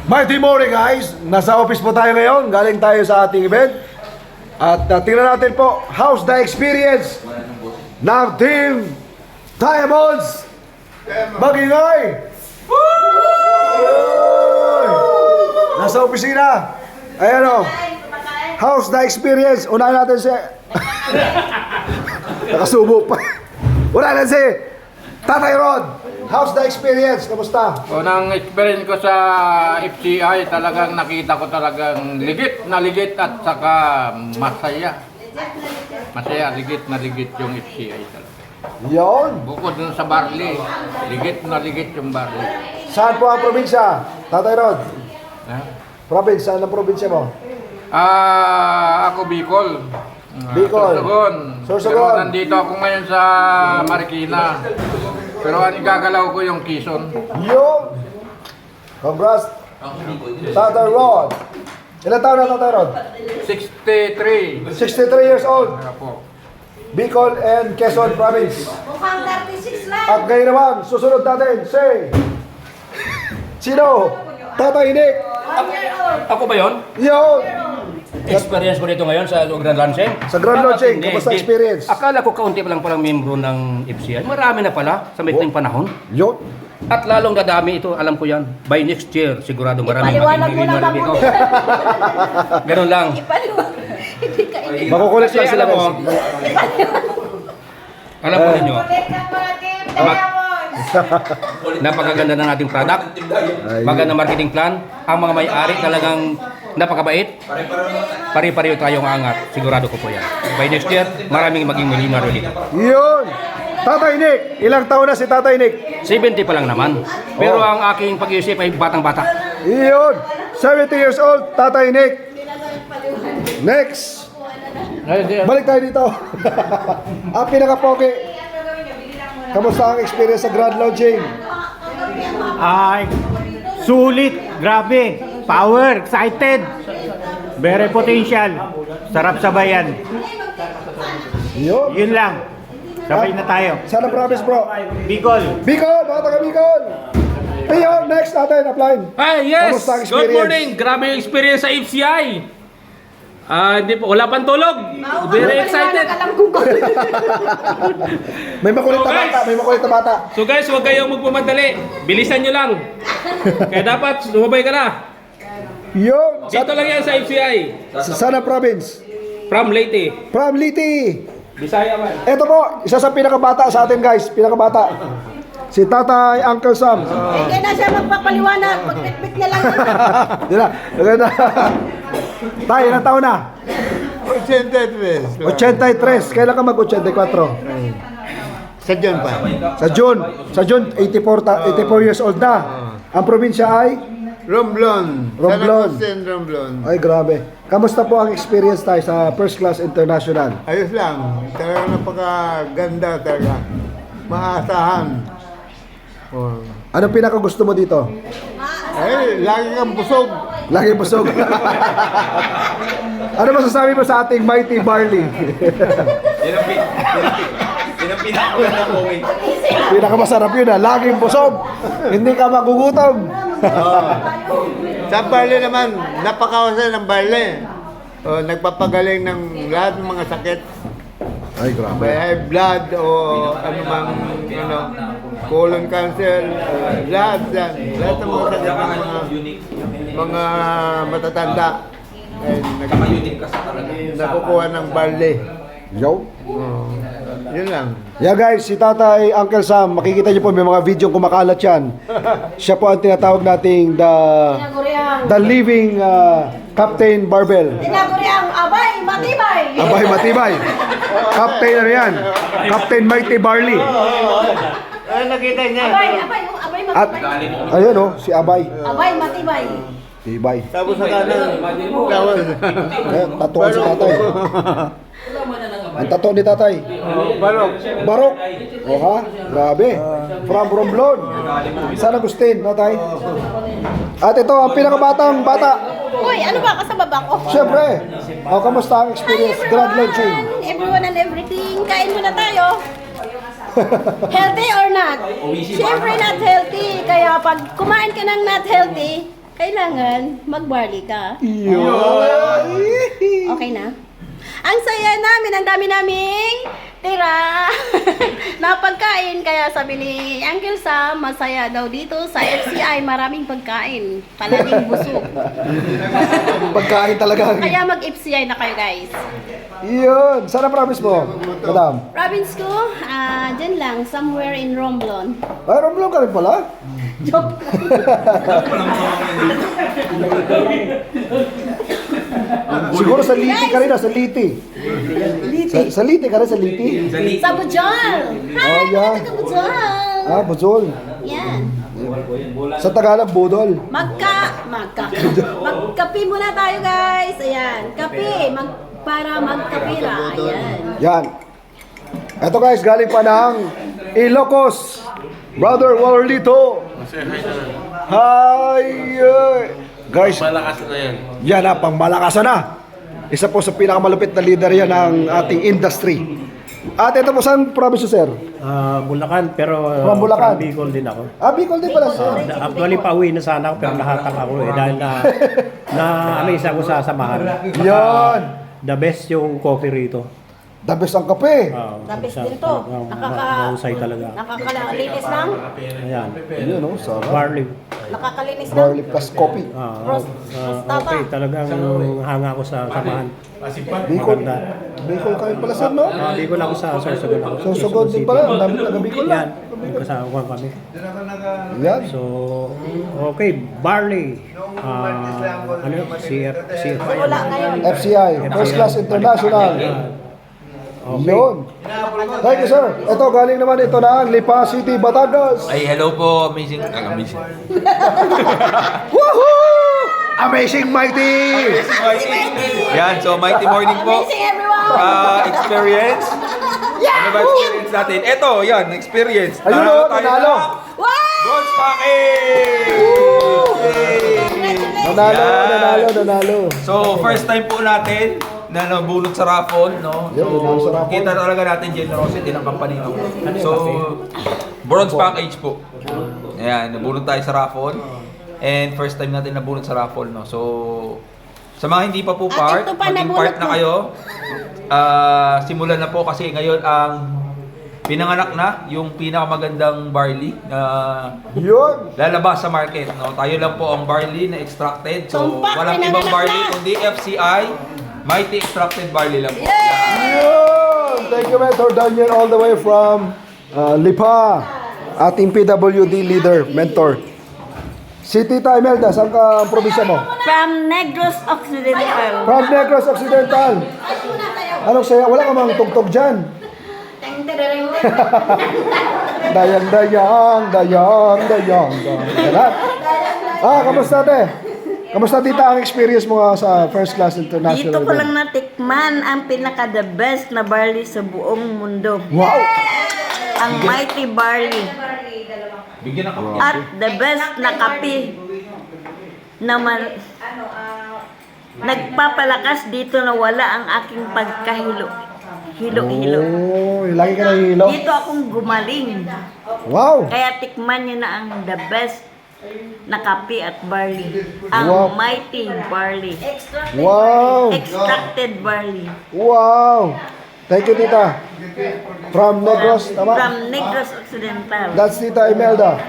Mighty morning guys, nasa office po tayo ngayon, galing tayo sa ating event. At tingnan natin po, how's the experience ng Team Diamonds Magingay. Nasa opisina. Ayan o, how's the experience? Unahin natin si nakasubo pa. Unahin natin si Tatay Rod. How's the experience? Kamusta? Unang experience ko sa FCI, talagang nakita ko talagang ligit at saka masaya. Masaya, ligit yung FCI talaga. Yon. Bukod dun sa barley, ligit yung barley. Saan po ang probinsya? Tatay Rod. Ha? Province, saan ang probinsya mo? Ako Bicol. Bicol. Sorsogon. Sorsogon. Pero nandito ako ngayon sa Marikina. Pero ang gagalaw ko yung Quezon. Yo! Congrats, Tatay Rod. Ilan taon na Tatay Rod? 63. 63 years old. Apo. Bicol and Quezon Province. Mukhang 36 lang. At ngayon naman, susunod natin, say, sino? Tatay Nick. 1 year old. Ako ba yun? Yo! Experience ko dito ngayon sa Grand Lansing. Sa Grand Lansing, Hindi, kamusta hindi. experience? Akala ko kaunti pa lang palang membro ng FCI. Marami na pala sa maikling panahon. Yo! At lalong dadami ito, alam ko yan. By next year, sigurado marami Ipaliwanag mo na dito. mabuti. Ganun lang. Ipaliwanag. Hindi ka ini. Makukulit lang Kasi sila alam mo, guys. alam mo ninyo, Connect ka mga team Diamonds. napakaganda ng ating product. Maganda marketing plan. Ang mga may-ari talagang napakabait. Pari-pareho tayong angat. Sigurado ko po yan. By next year, maraming maging milyonaryo dito. Yun! Tatay Nick, ilang taon na si Tatay Nick? 70 pa lang naman. Pero ang aking pag-iisip ay batang-bata. Yun! 70 years old, Tatay Nick. Next! Balik tayo dito. Ang pinaka-pogi. Kamusta ang experience sa Grand Launching? Ay, sulit, grabe, power, excited, very potential, sarap sabayan. Yun. Yun lang, sabay na tayo. Saan ang province bro? Bicol. Bicol! Mga taga Bicol! Ayun, next natin, apply. Hi, yes. Kamusta ang Good experience? morning. Grabe yung experience sa FCI. Hindi po, wala pang tulog. Very excited. Alam kong May makulit na Okay. bata, may makulit na bata. So guys, huwag kayong magpumadali. Bilisan nyo lang. Kaya dapat sumabay ka na. Yun! Dito lang yan sa FCI. Saan ang province? From Leyte. From Liti. Bisaya man. Ito po, isa sa pinakabata sa atin guys, pinakabata. Si Tatay Uncle Sam. Hindi na siya magpapaliwanag. Pagpitpit niya lang. Yun na, maganda. Tay, ilang taon na? 83. 83. Kailan ka mag-84? Sa John pa. Sa June. Sa June, 84 years old na. Ang probinsya ay? Romblon. Romblon. San Agustin, Romblon. Ay, grabe. Kamusta po ang experience tayo sa First Class International? Ayos lang. Talagang napakaganda talaga. Maasahan. Oh. Anong pinaka-gusto mo dito? Ay, lagi kang busog. Lagi busog. Ano masasabi mo sa ating Mighty Barley? Pinakamasarap yun ha, laging busog. Hindi ka magugutom. Sa barley naman, napakahusay ng barley. Oh, nagpapagaling ng lahat ng mga sakit. Ay, grabe. May high blood o ano mang colon cancer, lahat yan. Lahat ng mga sakit ng mga matatanda. Ay, nakukuha ng barley. Yo. Oh, yun lang. Yeah guys, si Tatay Uncle Sam, makikita niyo po may mga video kumakalat yan. Siya po ang tinatawag nating the living Captain Barbell. Tinaguriang abay, matibay. Abay matibay. Captain ano yan? Captain Mighty Barley. Ay, nakita niya. Abay, abay, At matibay. ayun oh, si Abay. Abay, matibay. Tibay. Tapos sa kanan, tapos. Ayan, tatuan si Tatay. Ang tattoo ni Tatay. Barok. Barok. Oh ha? Grabe. From Romblon. San Agustin, Tatay. At ito ang pinakabatang bata. Uy, ano ba? Kasababa ko. Siyempre. Oh, kamusta ang experience? Grand launching. Everyone and everything. Kain muna tayo. Healthy or not? Siyempre not healthy. Kaya pag kumain ka ng not healthy, kailangan mag-barley ka. Yun. Okay na? Ang saya namin, ang dami naming tira na pagkain. Kaya sabi ni Uncle Sam, masaya daw dito sa FCI, maraming pagkain. Palaging busog. Pagkain talaga. Kaya mag-FCI na kayo guys. Yun. Saan ang promise mo, madam? Province ko, dyan lang, somewhere in Romblon. Ay, Romblon ka rin pala? Joke. Siguro sa Liti ka rin, sa Liti. Sa Liti ka rin, sa Liti? Sa Bujol. Hi, Oh, yeah. taga Bujol. Ah, Buzol. Yan. Sa Tagalog, Budol. Magkape muna tayo guys. Ayan, kape. Para magkapira. Ayan. Yan. Ito guys, galing pa ng Ilocos. Brother Wallerlito. Hi! Guys, Malakas na yan. yan na, pangmalakasan na. Isa po sa pinakamalupit na leader yan ng ating industry. At ito po, saan province sir? Bulacan, pero From Bulacan? from Bicol din ako. Ah, Bicol din pala sir. Actually, pauwi na sana ako, pero nahatak ako dahil na-amaze ako sa samahan. Yan. The best yung coffee rito. The best ang kape. Tapos dito, Mahusay talaga. nakakalinis ng, Ayan. Yun, no? Sarap. Barley. nakakalinis ng Barley plus coffee. Okay, talagang hanga ako sa samahan. Bicol. Bicol kayo pala sir, no? Bicol ako sa Sorsogon ako. Susugod din pala. Ang dami taga Bicol Yan, lang. kasama kami. Yan. So, okay, barley. Ano yun? CFI. wala ngayon. FCI, First Class International. Yun. Thank you, sir. Ito, galing naman ito ng Lipa City, Batangas. Ay, hello po. Amazing. Amazing. Woohoo! Amazing Mighty! Yan, so mighty morning po. Amazing everyone! Experience. Ano ba experience natin? Ito, yan, experience. Ayun o, nanalo. Bronze package! Nanalo. So, first time po natin na nabunot sa raffle, no? Yun, nanalo sa raffle. Kita talaga natin generosity ng company, no? So, bronze package po. Ayan, nabunot tayo sa raffle. And first time natin nabunot sa raffle, no? So, sa mga hindi pa po part, ito pa, maging nabunot part na mo. kayo. Simulan na po kasi ngayon ang pinanganak na yung pinakamagandang barley na Yun. lalabas sa market, no? Tayo lang po ang barley na extracted. So, Tumpak, walang pinanganak ibang barley na. kundi FCI Mighty Extracted Barley lang po. Yun. Thank you, Mentor Daniel, all the way from Lipa. Ating PWD leader, Mentor. Si Tita Imelda, saan ka ang probinsya mo? From Negros Occidental. From Negros Occidental. Anong saya? Wala ka mang tugtog dyan. Dayang. Kamusta te? Kamusta tita ang experience mo sa First Class International? Dito ko event? lang natikman ang pinaka-the best na barley sa buong mundo. Wow! Ang Mighty Barley. Bigyan ng kape. At the best na kape naman nagpapalakas dito na wala ang aking pagkahilo. Hilo-hilo. Oh, lagi ka nahihilo. Dito akong gumaling. Wow! Kaya tikman nyo na ang the best na kape at barley. Ang Wow. Mighty Barley. Wow! Extracted barley. Wow! Thank you, tita. From Negros, tama? From Negros Occidental. That's Tita Imelda.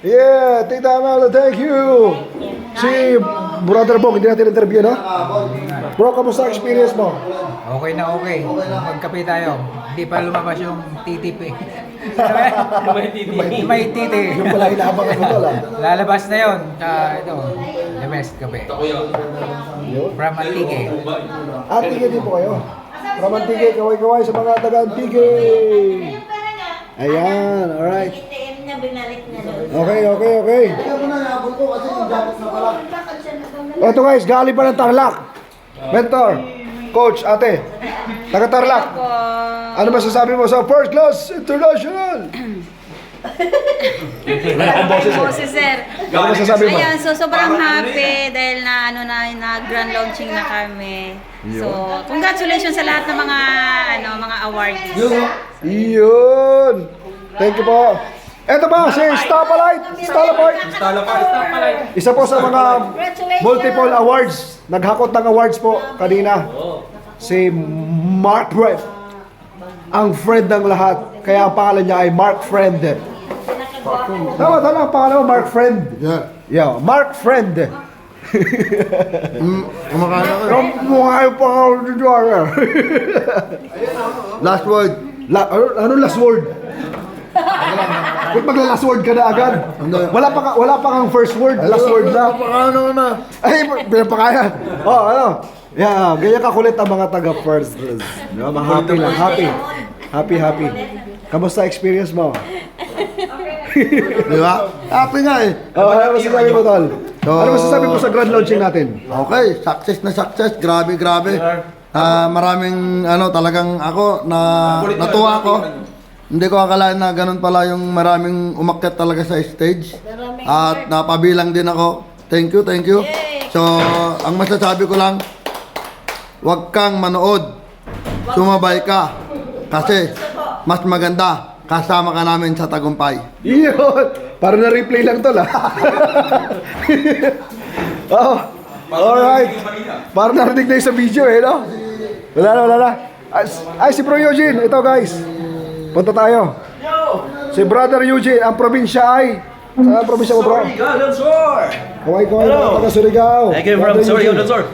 Yeah, Tita Imelda, thank you. Si Brother Bong, hindi natin interview, no? Bro, kamusta ang experience mo? Okay na okay. Magkape tayo. Hindi pa lumabas yung TTP. May titi. Yung pala inaabangan ko lang. Lalabas na yun. Ito, the best kape. From Antique. Antique din po kayo. From Antique, kaway-kaway sa mga taga-Antique. Ayan, alright. ATM niya, binalik niya doon. Okay. Ito guys, galing pa ng Tarlac. Mentor, coach, ate. Taga Tarlac. Ano masasabi mo sa First Class International? Boses, sir. Ano masasabi mo? Ayan, so sobrang happy dahil na grand launching na kami. So, congratulations sa lahat ng mga mga awardees. Yun. Thank you po. Eto ba, si Stalapolite. Isa po sa mga multiple awards. Naghakot ng awards po kanina. Si Mark Friend. Ang friend ng lahat. Kaya ang pangalan niya ay Mark Friend. Tama, ang pangalan mo, Mark Friend. Yeah, Mark Friend. Kumakain ako. Mukha yung pangalan dito. Last word. Ano last word? Ba't magla-last word ka na agad? Wala pa kang first word, last word na. Ano na? Ay, pinapakaya. Oh, ano? Yeah, ganyan kakulit ang mga taga first. No, happy lang, happy. Kamusta experience mo? Di ba? Happy nga eh. Oh, ano masasabi mo, Tol? Ano masasabi mo sa grand launching natin? Okay, success na success. Grabe. Maraming talagang ako natuwa ako. Hindi ko akalain na ganun pala yung maraming umakyat talaga sa stage. At napabilang din ako. Thank you. So, ang masasabi ko lang, huwag kang manood. Sumabay ka. Kasi mas maganda kasama ka namin sa tagumpay. Yun! Para na-replay lang, Tol, ha? Oh, alright. Para narinig na yung sa video, no? Wala na. Ay, si Bro Eugene. Ito, guys. Punta tayo. Si Brother Eugene, ang probinsya ay... Saan ang probinsya mo, bro? Kaway, taga Surigao. Thank you from Surigao del Sur.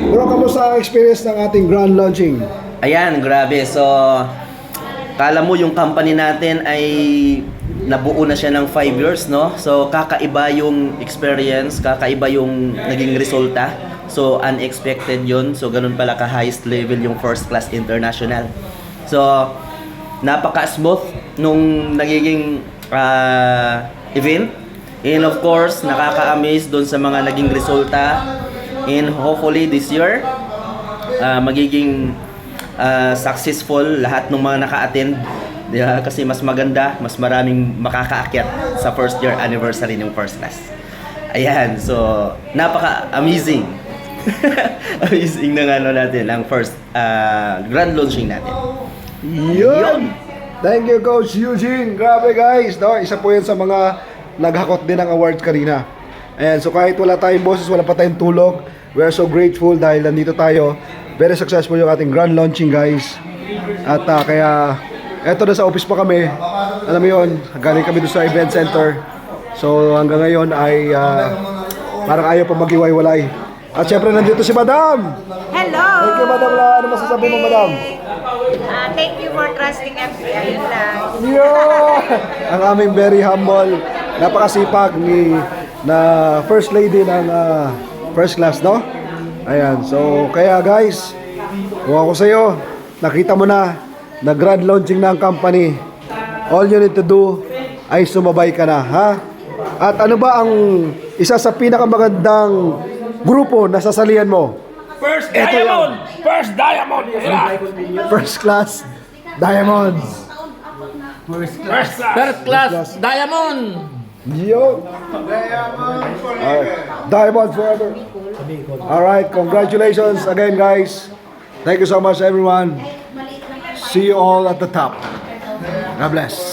Bro, kamusta ang experience ng ating grand launching? Ayan, grabe. So, kala mo yung company natin ay nabuo na siya ng 5 years, no? So, kakaiba yung experience, kakaiba yung naging resulta. So, unexpected yun. So, ganun pala ka-highest level yung first class international. So, napaka-smooth nung nagiging event. And of course, nakaka-amaze doon sa mga naging resulta. And hopefully this year, magiging successful lahat ng mga naka-attend. Kasi mas maganda, mas maraming makakaakyat sa first year anniversary ng first class. Ayan, so napaka-amazing. Amazing ng natin, ang first grand launching natin. Yun! Thank you, Coach Eugene. Grabe, guys. No? Isa po yan sa mga naghakot din ng awards kanina. Ayan, so kahit wala tayong boses, wala pa tayong tulog, we are so grateful dahil nandito tayo. Very successful yung ating grand launching, guys. At kaya, eto na sa office pa kami. Alam mo yun, galing kami doon sa event center. So hanggang ngayon ay parang ayaw pa mag-iwalay. At syempre nandito si Madam. Hello! Thank you, Madam. Ano masasabi mo, Madam? Thank you for trusting FCI. Yun lang. Yeah! Ang aming very humble, napakasipag na First Lady ng First Class, no? Ayan, so kaya guys, kung ako sa'yo, nakita mo na grand launching na ang company. All you need to do ay sumabay ka na, ha? At ano ba ang isa sa pinakamagandang grupo na sasalihan mo? First Diamond! First Diamond! First Class Diamonds. First class Diamond! Yo! Diamond forever. Alright, congratulations again, guys. Thank you so much, everyone. See you all at the top. God bless.